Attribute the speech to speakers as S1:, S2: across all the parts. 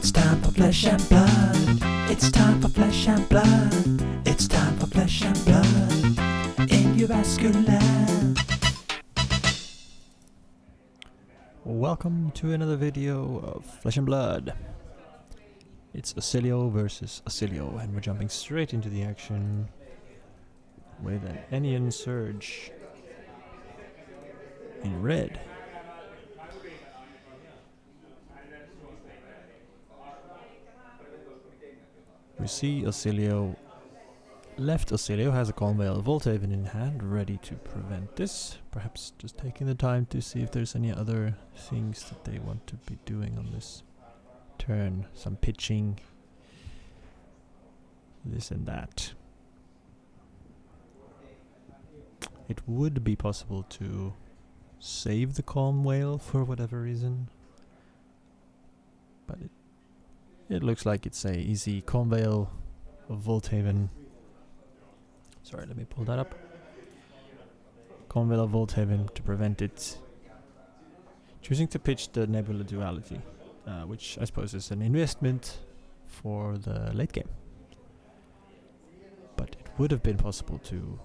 S1: It's time for flesh and blood. It's time for flesh and blood. It's time for flesh and blood in Jyväskylä.
S2: Welcome to another video of Flesh and Blood. It's Oscilio versus Oscilio, and we're jumping straight into the action with an Enian Surge in red. We see Oscilio. Left Oscilio has a Convale Voltaven in hand, ready to prevent this. Perhaps just taking the time to see if there's any other things that they want to be doing on this turn. Some pitching, this and that. It would be possible to save the Calm Whale for whatever reason, but it looks like it's a easy Convale of Voltaven. Sorry, let me pull that up. Convale of Voltaven to prevent it. Choosing to pitch the Nebula Duality, which I suppose is an investment for the late game. But it would have been possible to...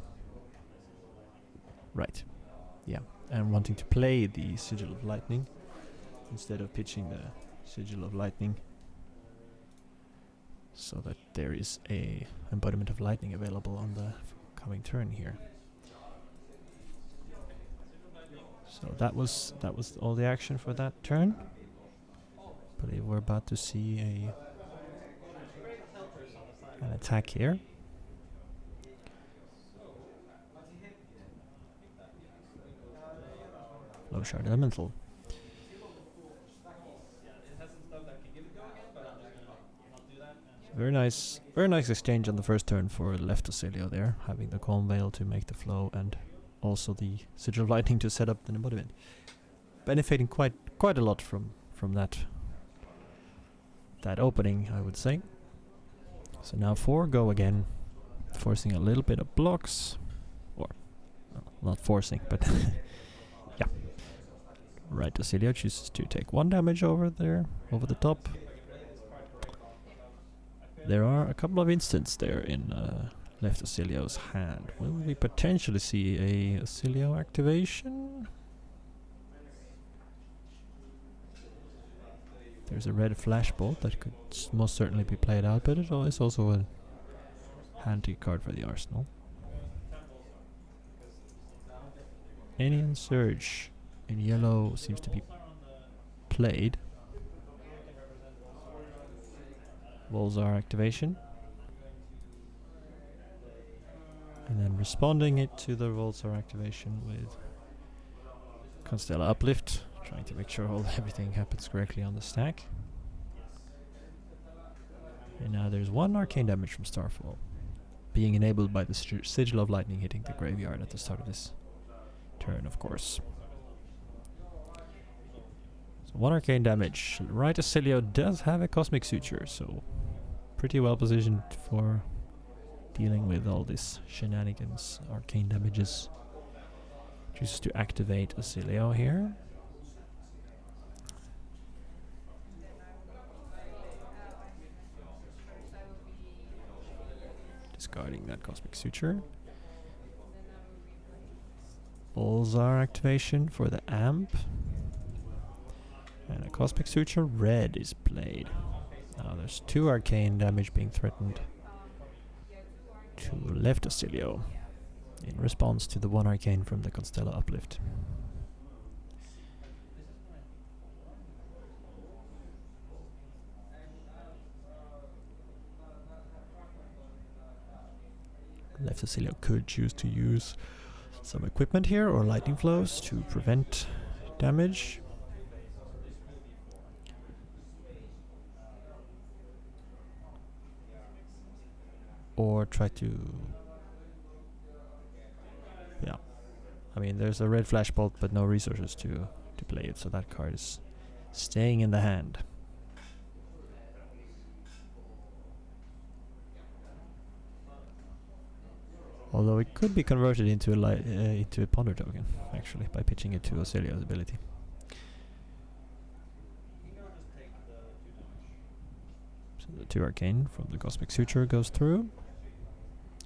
S2: Right. Yeah. And wanting to play the Sigil of Lightning instead of pitching the Sigil of Lightning, so that there is a embodiment of lightning available on the coming turn here. So that was all the action for that turn. But we're about to see an attack here. Low Shard Elemental. Very nice exchange on the first turn for left Oscilio there, having the Calm Veil to make the flow and also the Sigil of Lightning to set up the embodiment. Benefiting quite a lot from that opening, I would say. So now 4 go again, forcing a little bit of blocks, or not forcing, but yeah. Right Oscilio chooses to take 1 damage over there, over the top. There are a couple of instants there in left Oscilio's hand. Will we potentially see a Oscilio activation? There's a red flashbolt that could most certainly be played out, but it is also a handy card for the arsenal. Enian Surge in yellow seems to be played. Volzar activation, and then responding it to the Volzar activation with Constella Uplift, trying to make sure everything happens correctly on the stack. And now there's 1 arcane damage from Starfall, being enabled by the Sigil of Lightning hitting the graveyard at the start of this turn, of course. 1 arcane damage. Right Oscilio does have a Cosmic Suture, so pretty well positioned for dealing with all this shenanigans, arcane damages. Chooses to activate Oscilio here. Discarding that Cosmic Suture. Volzar activation for the Amp. And a Cosmic Suture red is played. Now there's 2 arcane damage being threatened to left Oscilio in response to the 1 arcane from the Constella Uplift. Left Oscilio could choose to use some equipment here or lightning flows to prevent damage. Or try to... Yeah. I mean, there's a red flashbolt, but no resources to play it, so that card is staying in the hand. Although it could be converted into a Ponder token, actually, by pitching it to Oscilio's ability. So the 2 arcane from the Cosmic Suture goes through.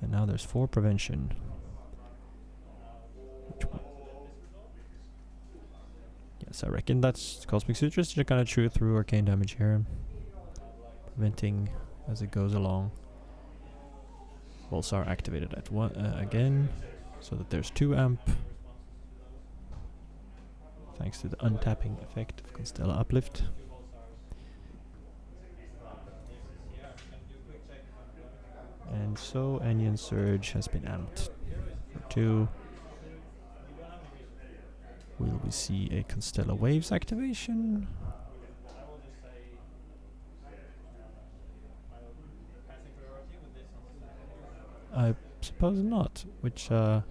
S2: And now there's 4 prevention. Yes, I reckon that's Cosmic Sutures. You're gonna chew through arcane damage here. Preventing as it goes along. Walls are activated at one again, so that there's 2 amp. Thanks to the untapping effect of Constella Uplift. And so Onion Surge has been amped for 2. Will we see a Constella Waves activation? I suppose not, which left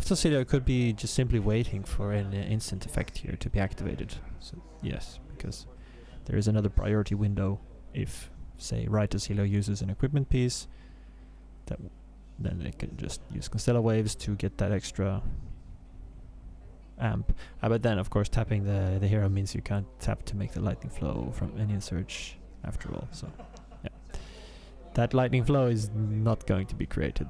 S2: Oscilio could be just simply waiting for an instant effect here to be activated. So yes, because there is another priority window if, say, right Oscilio uses an equipment piece, then they can just use Constella Waves to get that extra amp. But then, of course, tapping the hero means you can't tap to make the lightning flow from Onion Surge after all. So yeah, that lightning flow is not going to be created.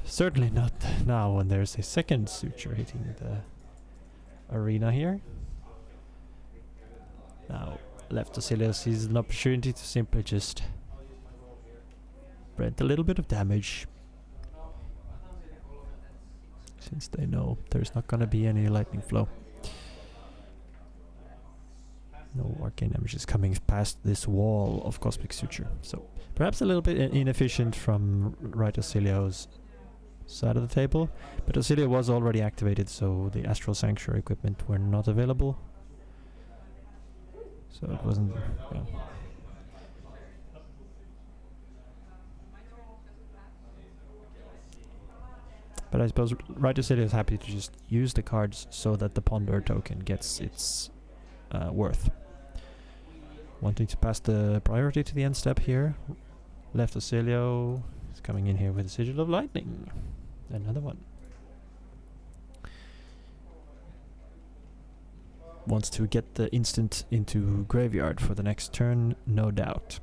S2: Certainly not now when there's a second suture hitting the arena here. Now, left Oscilio sees an opportunity to simply just prevent a little bit of damage, since they know there's not gonna be any lightning flow. No arcane damage is coming past this wall of Cosmic Suture. So perhaps a little bit inefficient from right Oscilio's side of the table, but Oscilio was already activated, so the Astral Sanctuary equipment were not available. So it wasn't... yeah. But I suppose right Oscilio is happy to just use the cards so that the Ponder token gets its worth. Wanting to pass the priority to the end step here. Left Oscilio is coming in here with a Sigil of Lightning. Another one. Wants to get the instant into graveyard for the next turn, no doubt.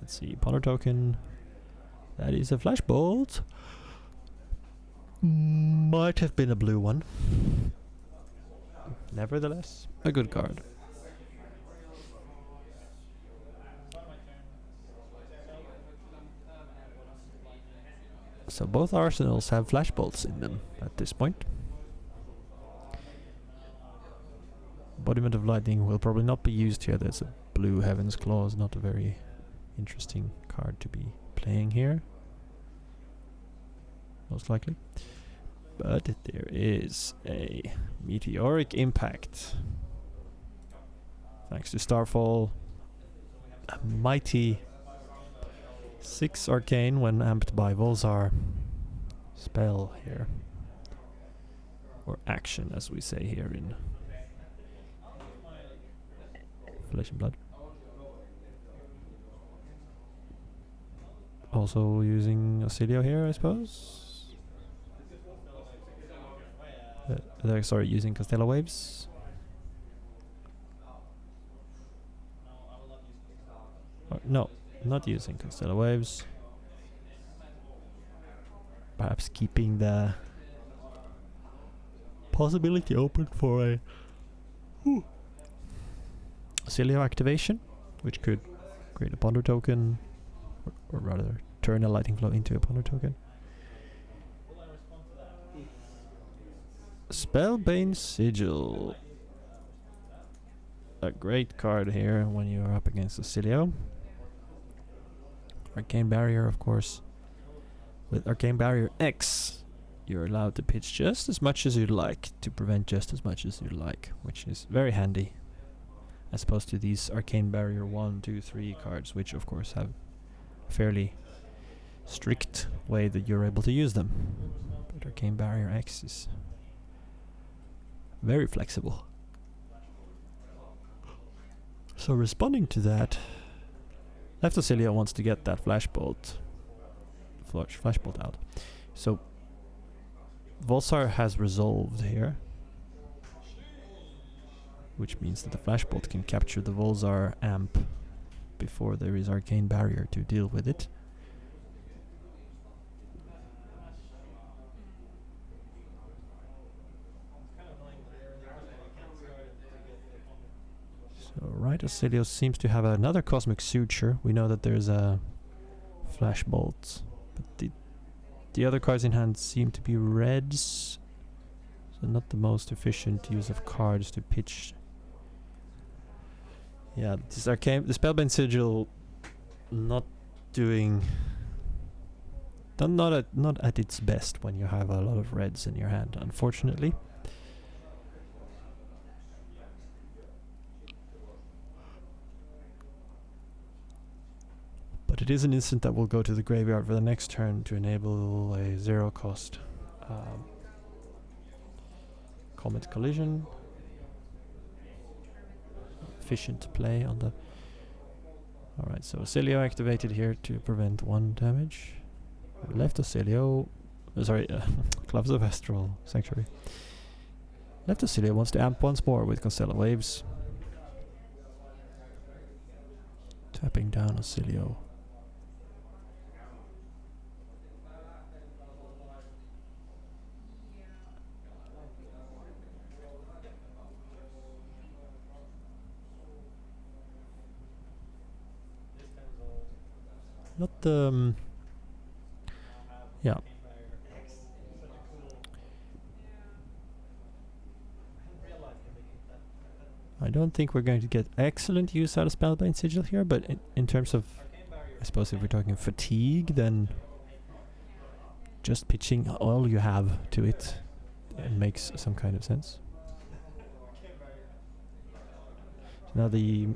S2: Let's see, Ponder token. That is a Flashbolt. Might have been a blue one. Nevertheless, a good card. So both arsenals have flashbolts in them at this point. Embodiment of Lightning will probably not be used here. There's a blue Heaven's Claws, not a very interesting card to be playing here. Most likely. But there is a Meteoric Impact. Thanks to Starfall, a mighty 6 arcane when amped by Volzar spell here. Or action, as we say here in Flesh and Blood. Also using Oscilio here, I suppose. Sorry, using Constella Waves. No, not using Constella Waves. Perhaps keeping the possibility open for a Oscilio activation, which could create a Ponder token, or rather turn a Lightning Flow into a Ponder token. Spellbane Sigil. A great card here when you are up against Oscilio. Arcane Barrier, of course. With Arcane Barrier X, you're allowed to pitch just as much as you'd like, to prevent just as much as you'd like, which is very handy, as opposed to these Arcane Barrier 1, 2, 3 cards, which of course have a fairly strict way that you're able to use them. But Arcane Barrier X is very flexible. So responding to that, left Oscilio wants to get that flashbolt out. So Volzar has resolved here. which means that the flashbolt can capture the Volzar amp before there is arcane barrier to deal with it. So right, Oscilio seems to have another cosmic suture. We know that there's a flashbolt, but the other cards in hand seem to be reds, so not the most efficient use of cards to pitch. Yeah, this arcane, the Spellbind Sigil, not at its best when you have a lot of reds in your hand, unfortunately. But it is an instant that will go to the graveyard for the next turn to enable a 0 cost Comet Collision. Efficient play on the... Alright, so Oscilio activated here to prevent 1 damage. Left Oscilio... Gloves of Astral Sanctuary. Left Oscilio wants to amp once more with Constellar Waves. Tapping down Oscilio. Not yeah. I don't think we're going to get excellent use out of Spellbind Sigil here, but in terms of, I suppose if we're talking fatigue, then just pitching all you have to it makes some kind of sense. Now the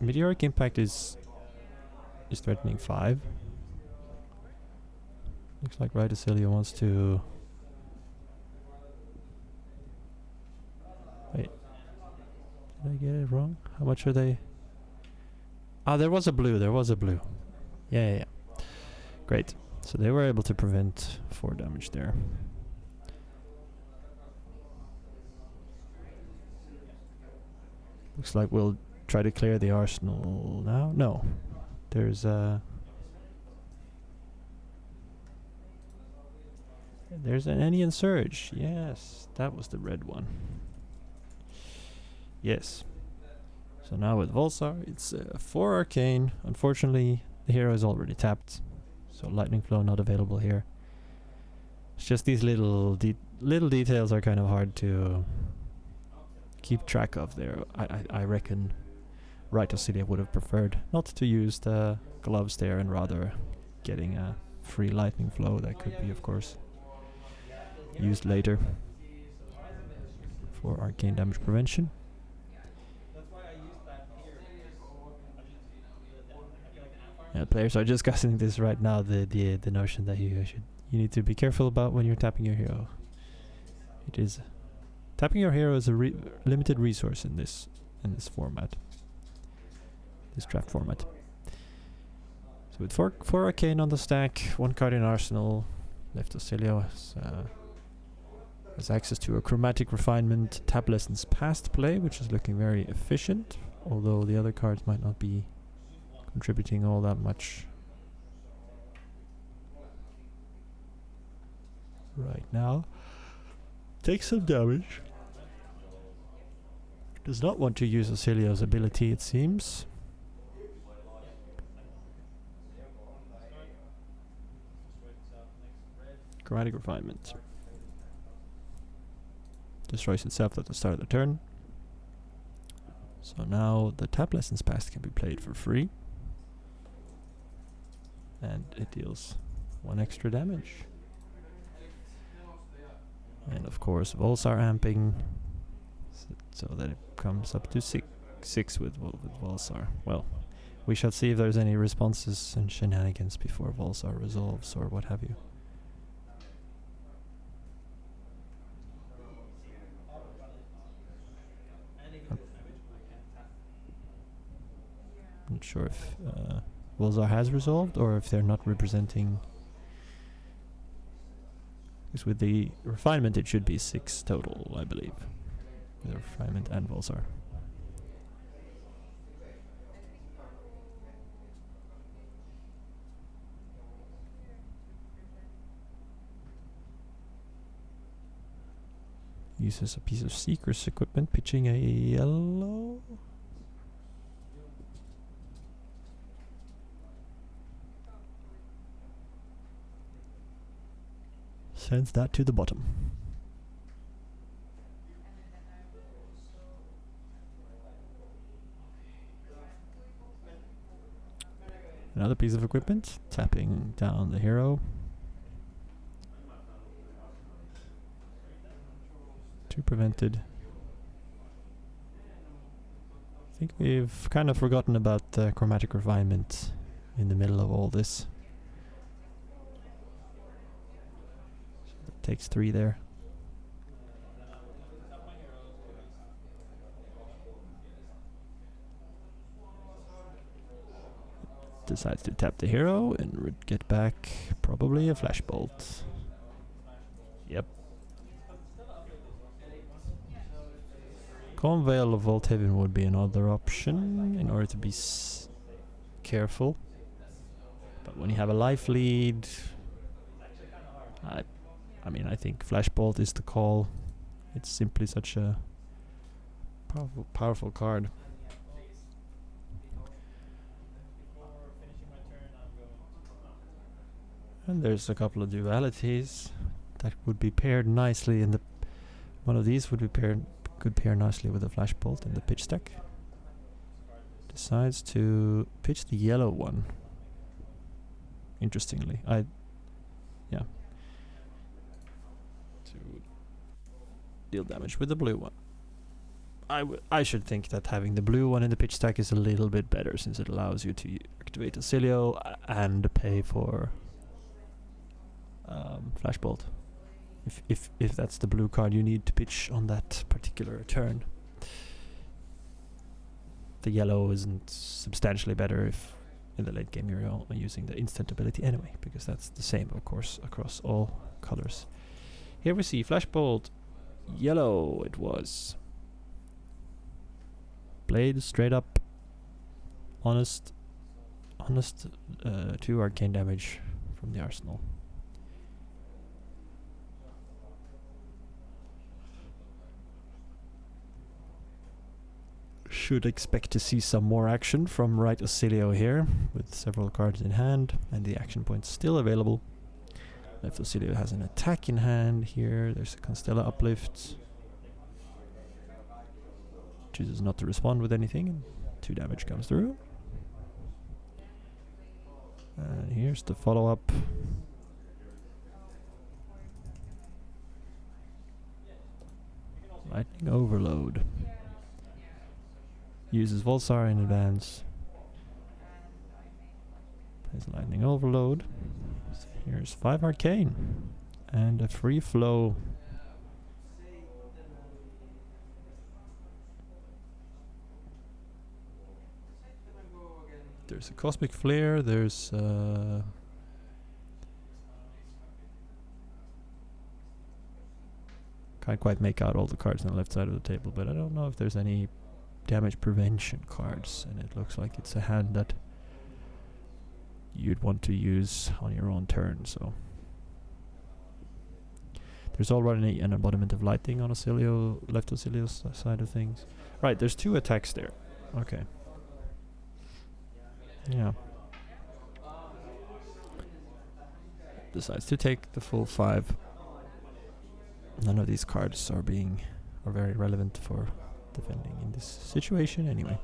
S2: Meteoric Impact is threatening 5. Looks like right Oscilio wants to... Wait. Did I get it wrong? How much are they? Ah, there was a blue. Yeah. Great. So they were able to prevent 4 damage there. Looks like we'll try to clear the arsenal now. No. There's an Ennian Surge. Yes, that was the red one. Yes. So now with Volsar, it's 4 arcane. Unfortunately, the hero is already tapped, so lightning flow not available here. It's just these little details are kind of hard to keep track of there. I reckon right Oscilio would have preferred not to use the gloves there and rather getting a free lightning flow that could be, of course, used later for arcane damage prevention. Yeah, players are discussing this right now, the notion that you need to be careful about when you're tapping your hero. It is tapping your hero is a limited resource in this format. This draft format. So with 4 arcane on the stack, 1 card in arsenal, left Oscilio has access to a chromatic refinement, tap lessons past play, which is looking very efficient, although the other cards might not be contributing all that much right now. Takes some damage. Does not want to use Oscilio's ability, it seems. Chromatic refinement. Destroys itself at the start of the turn. So now the tap lessons past can be played for free. And it deals 1 extra damage. And of course Volsar amping, so that it comes up to 6 with Volsar. Well, we shall see if there's any responses and shenanigans before Volsar resolves or what have you. Not sure if Volsar has resolved or if they're not representing. Because with the refinement it should be 6 total, I believe. with refinement and Volsar. Uses a piece of Seeker's equipment, pitching a yellow. Sends that to the bottom. Another piece of equipment, tapping down the hero. Two prevented. I think we've kind of forgotten about the chromatic refinement in the middle of all this. So that takes 3 there. Decides to tap the hero and get back probably a flashbolt. Yep. Conveil of Volthaven would be another option in order to be careful. But when you have a life lead, I mean, I think Flashbolt is the call. It's simply such a powerful card. And there's a couple of dualities that would be paired nicely in the. One of these would be could pair nicely with a Flashbolt in the pitch deck. Decides to pitch the yellow one. Interestingly, yeah. To deal damage with the blue one. I should think that having the blue one in the pitch deck is a little bit better, since it allows you to activate Oscilio and pay for Flashbolt. If that's the blue card you need to pitch on that particular turn. The yellow isn't substantially better if in the late game you're using the instant ability anyway, because that's the same, of course, across all colors. Here we see Flashbolt yellow. It was played straight up, honest 2 arcane damage from the arsenal. Should expect to see some more action from right Oscilio here, with several cards in hand and the action points still available. Left Oscilio has an attack in hand here. There's a Constella uplift. Chooses not to respond with anything, and 2 damage comes through. And here's the follow-up. Lightning Overload. Uses Volsar in advance. Plays Lightning Overload. So here's 5 arcane and a free flow. There's a Cosmic Flare. There's can't quite make out all the cards on the left side of the table, but I don't know if there's any damage prevention cards, and it looks like it's a hand that you'd want to use on your own turn. So there's already an embodiment of lightning on Oscilio, left Oscilio's side of things. Right, there's 2 attacks there. Okay. Yeah. Decides to take the full 5. None of these cards are very relevant for defending in this situation anyway.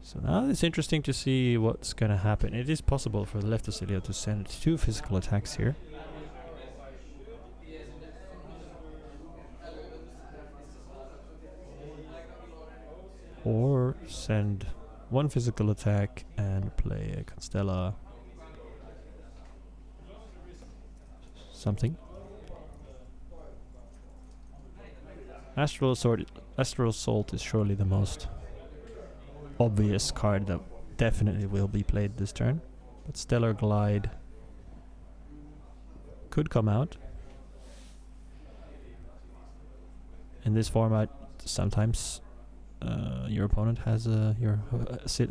S2: So now it's interesting to see what's gonna happen. It is possible for the left Oscilio to send 2 physical attacks here. Or send 1 physical attack and play a Constella something. Astral Assault is surely the most obvious card that definitely will be played this turn, but Stellar Glide could come out. in this format, sometimes your opponent has opposing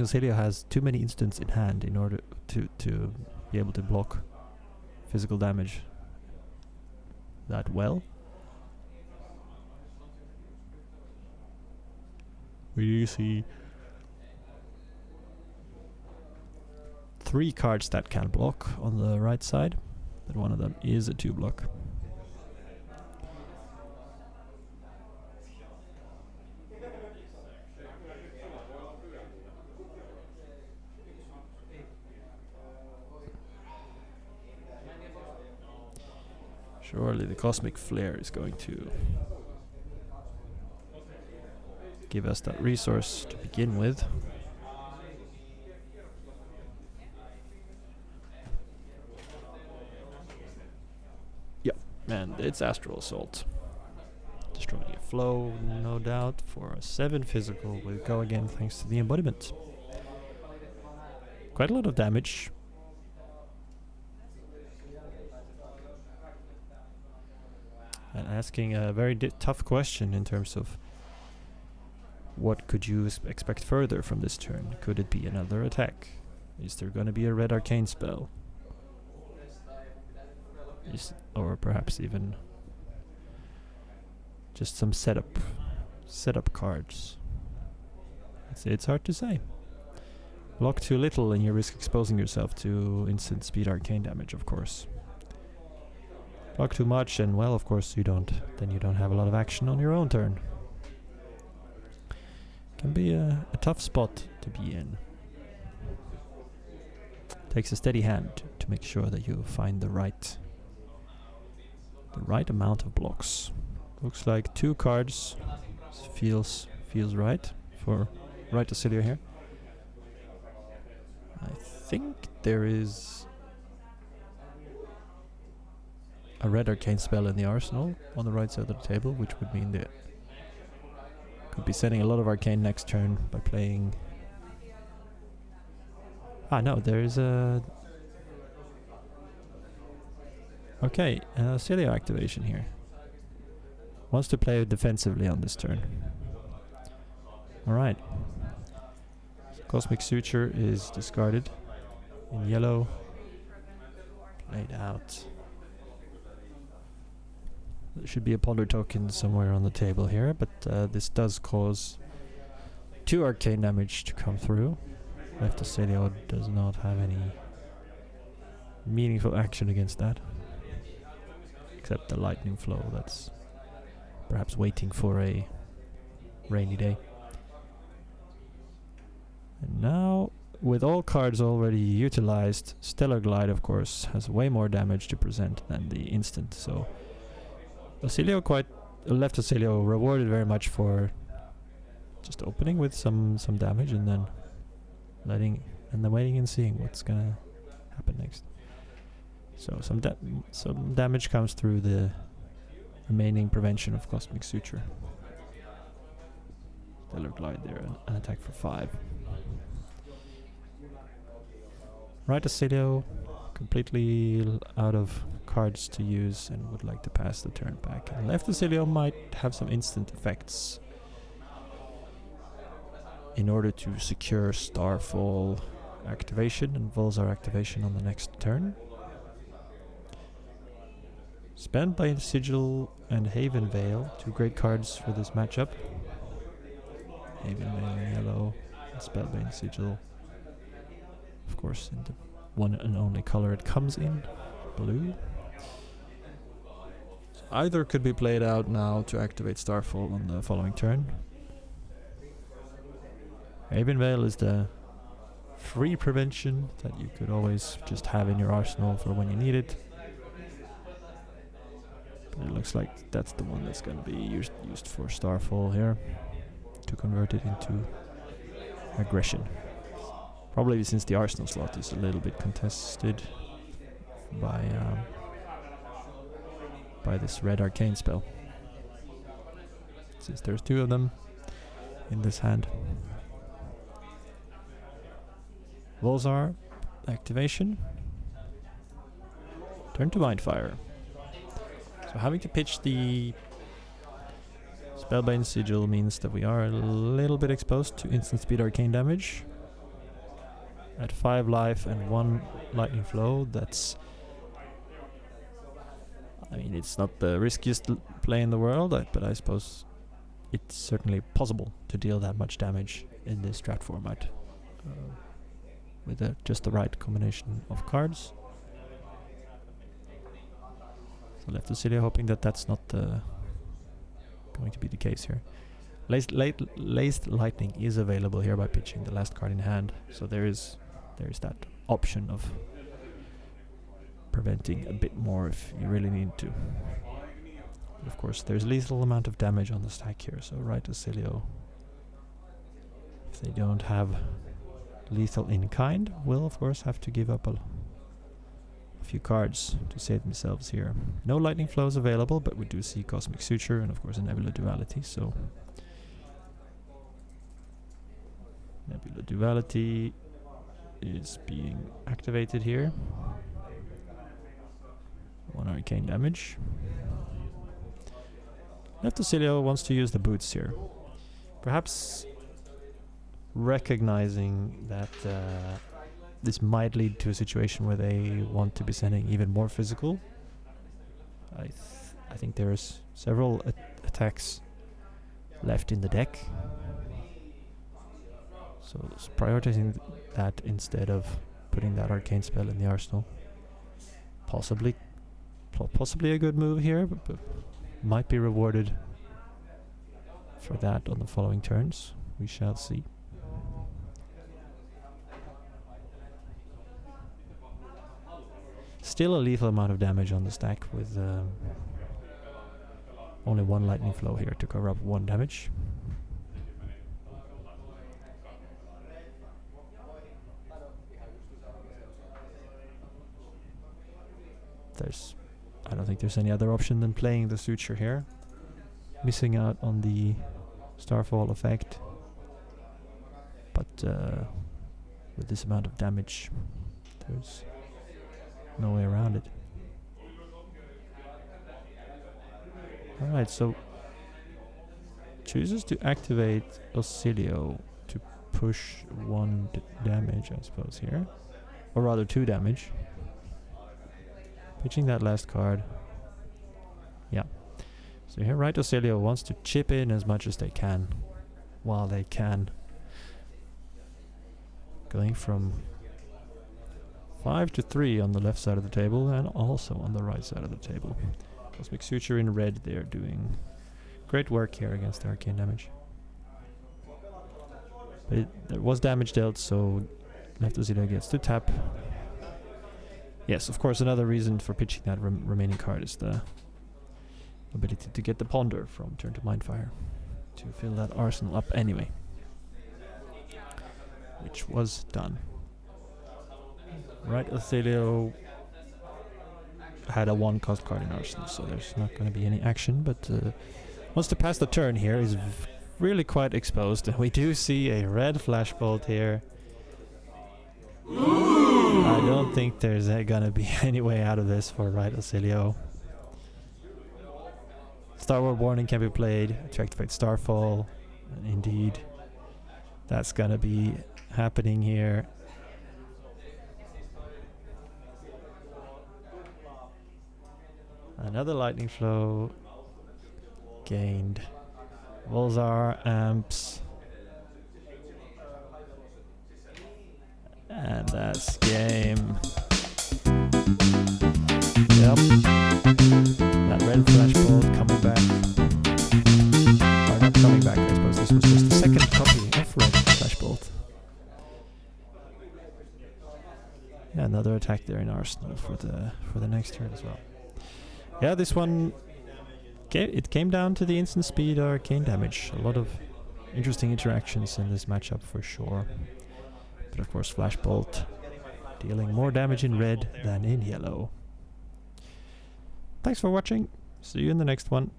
S2: Oscilio has too many instants in hand in order to be able to block physical damage that well. We do see 3 cards that can block on the right side, but one of them is a 2 block. Surely the Cosmic Flare is going to give us that resource to begin with. Yep, and it's Astral Assault. Destroying a flow, no doubt, for a 7 physical will go again thanks to the embodiment. Quite a lot of damage. And asking a very tough question in terms of what could you expect further from this turn? Could it be another attack? Is there going to be a red arcane spell? Or perhaps even just some setup cards? It's hard to say. Block too little and you risk exposing yourself to instant speed arcane damage, of course. Block too much and, well, of course you don't have a lot of action on your own turn. Can be a tough spot to be in. Takes a steady hand to make sure that you find the right amount of blocks. Looks like 2 cards feels right for right Oscilio here. I think there is a red arcane spell in the arsenal on the right side of the table, which would mean that could be sending a lot of arcane next turn by playing. No, there is a. Okay, Oscilio activation here. Wants to play defensively on this turn. Alright. Cosmic Suture is discarded in yellow. Played out. There should be a ponder token somewhere on the table here, but this does cause 2 arcane damage to come through. Left Oscilio does not have any meaningful action against that, except the lightning flow that's perhaps waiting for a rainy day. And now, with all cards already utilized, Stellar Glide, of course, has way more damage to present than the instant, so left Oscilio rewarded very much for just opening with some damage and then waiting and seeing what's gonna happen next. So some damage comes through the remaining prevention of Cosmic Suture. Stellar Glide there, an attack for 5. Right Oscilio, completely out of cards to use and would like to pass the turn back. And left Oscilio might have some instant effects in order to secure Starfall activation and Volzar activation on the next turn. Spellbind Sigil and Haven Veil, 2 great cards for this matchup. Haven Veil in yellow, and Spellbind Sigil, of course, in the one and only color it comes in, blue. So either could be played out now to activate Starfall on the following turn. Haven Veil is the free prevention that you could always just have in your arsenal for when you need it. But it looks like that's the one that's going to be used for Starfall here, to convert it into aggression. Probably since the arsenal slot is a little bit contested by this red arcane spell, since there's 2 of them in this hand. Volzar activation. Turn to Mindfire. So having to pitch the Spellbane Sigil means that we are a little bit exposed to instant speed arcane damage. At 5 life and 1 lightning flow, that's... I mean, it's not the riskiest play in the world, but I suppose it's certainly possible to deal that much damage in this draft format with just the right combination of cards. So left Oscilio hoping that that's not going to be the case here. Laced Lightning is available here by pitching the last card in hand, so there is that option of preventing a bit more if you really need to. But of course, there's lethal amount of damage on the stack here, so right Oscilio, if they don't have lethal in kind, will of course have to give up a few cards to save themselves here. No lightning flows available, but we do see Cosmic Suture and of course a Nebula Duality, so Nebula Duality is being activated here. 1 arcane damage. Left Oscilio wants to use the boots here. Perhaps recognizing that this might lead to a situation where they want to be sending even more physical. I think there's several attacks left in the deck. So prioritizing that instead of putting that arcane spell in the arsenal. Possibly a good move here, but might be rewarded for that on the following turns. We shall see. Still a lethal amount of damage on the stack with only 1 lightning flow here to cover up 1 damage. I don't think there's any other option than playing the Suture here. Missing out on the Starfall effect. But with this amount of damage, there's no way around it. Alright, so chooses to activate Oscilio to push 1 damage, I suppose, here. Or rather 2 damage. Pitching that last card. Yeah. So here right Oscilio wants to chip in as much as they can while they can. Going from 5 to 3 on the left side of the table and also on the right side of the table. Cosmic Suture in red, they're doing great work here against the arcane damage. But there was damage dealt, so left Oscilio gets to tap. Yes, of course, another reason for pitching that remaining card is the ability to get the Ponder from turn to Mindfire to fill that arsenal up anyway. Which was done. Right, Oscilio had a 1-cost card in arsenal, so there's not going to be any action, but wants to pass the turn here. Is really quite exposed, and we do see a red Flashbolt here. I don't think there's gonna be any way out of this for right Oscilio. Starward Warning can be played to activate Starfall, and indeed that's gonna be happening here. Another lightning flow gained. Volzar amps. And that's game. Yep. That red Flashbolt coming back. Or not coming back, I suppose this was just the second copy of red Flashbolt. Yeah, another attack there in Arsenal for the next turn as well. Yeah, this one it came down to the instant speed arcane damage. A lot of interesting interactions in this matchup for sure. But of course Flashbolt dealing more damage in red than in yellow. Thanks for watching. See you in the next one.